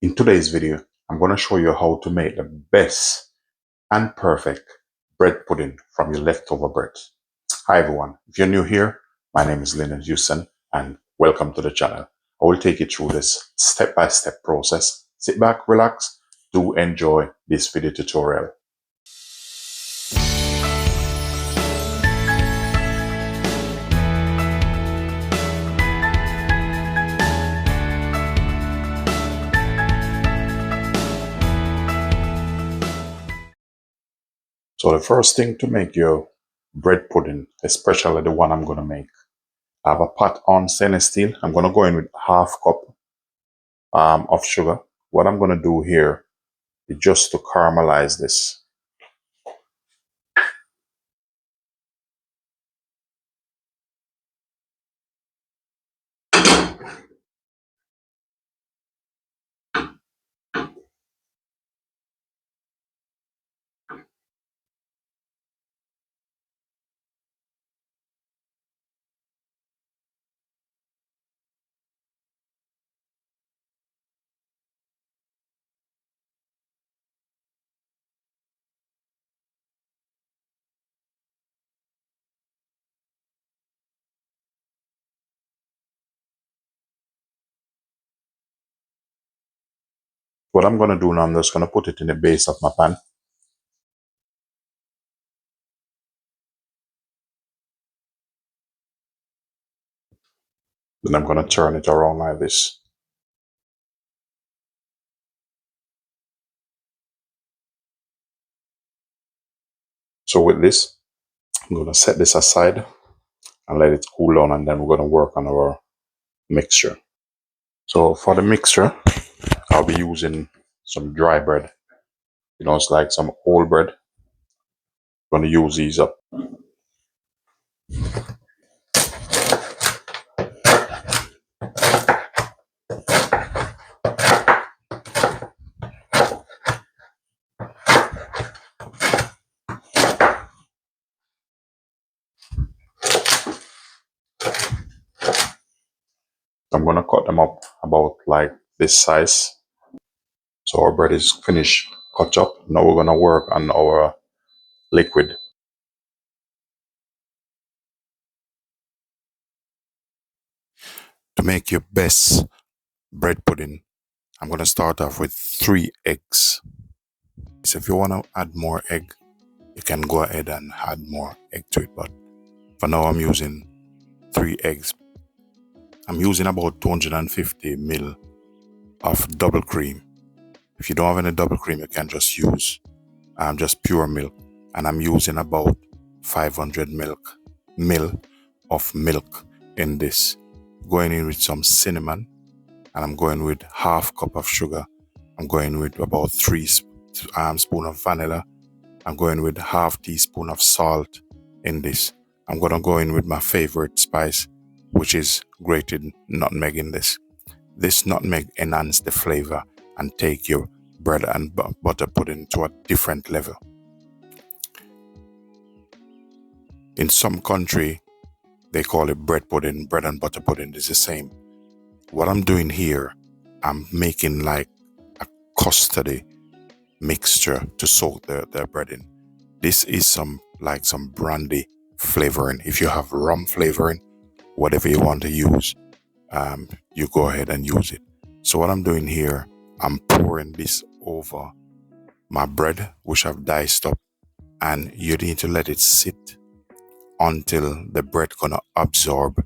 In today's video, I'm going to show you how to make the best and perfect bread pudding from your leftover bread. Hi everyone, if you're new here, my name is Linden and welcome to the channel. I will take you through this step-by-step process. Sit back, relax, do enjoy this video tutorial. So the first thing to make your bread pudding, especially the one I'm going to make, I have a pot on stainless steel. I'm going to go in with half cup of sugar. What I'm going to do here is just to caramelize this. What I'm going to do now, I'm just going to put it in the base of my pan. Then I'm going to turn it around like this. So with this, I'm going to set this aside and let it cool down, and then we're going to work on our mixture. So for the mixture, I'll be using some dry bread. You know, it's like some whole bread. I'm going to use these up. I'm going to cut them up about like this size. So our bread is finished cut up. Now we're going to work on our liquid. To make your best bread pudding, I'm going to start off with 3 eggs. So if you want to add more egg, you can go ahead and add more egg to it. But for now, I'm using 3 eggs. I'm using about 250 ml of double cream. If you don't have any double cream, you can just use just pure milk. And I'm using about 500 ml of milk in this. Going in with some cinnamon, and I'm going with half cup of sugar. I'm going with about 3 spoons of vanilla. I'm going with half teaspoon of salt in this. I'm going to go in with my favorite spice, which is grated nutmeg in this. This nutmeg enhances the flavor and take your bread and butter pudding to a different level. In some country, they call it bread pudding, bread and butter pudding. It's the same. What I'm doing here, I'm making like a custardy mixture to soak the bread in. This is some brandy flavoring. If you have rum flavoring, whatever you want to use, you go ahead and use it. So what I'm doing here, I'm pouring this over my bread, which I've diced up, and you need to let it sit until the bread gonna absorb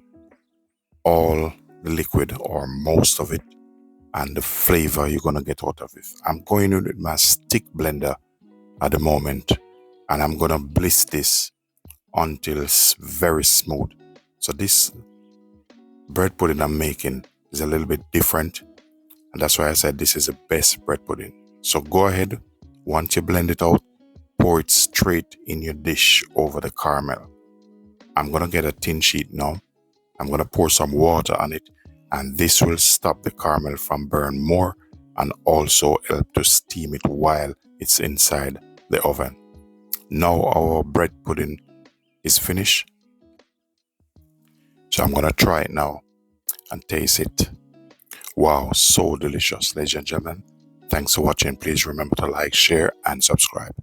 all the liquid or most of it and the flavor you're gonna get out of it. I'm going in with my stick blender at the moment, and I'm gonna bliss this until it's very smooth. So this bread pudding I'm making is a little bit different, and that's why I said this is the best bread pudding. So go ahead, once you blend it out, pour it straight in your dish over the caramel. I'm gonna get a tin sheet now. I'm gonna pour some water on it, and this will stop the caramel from burn more and also help to steam it while it's inside the oven. Now our bread pudding is finished. So I'm gonna try it now and taste it. Wow, so delicious, ladies and gentlemen. Thanks for watching. Please remember to like, share, and subscribe.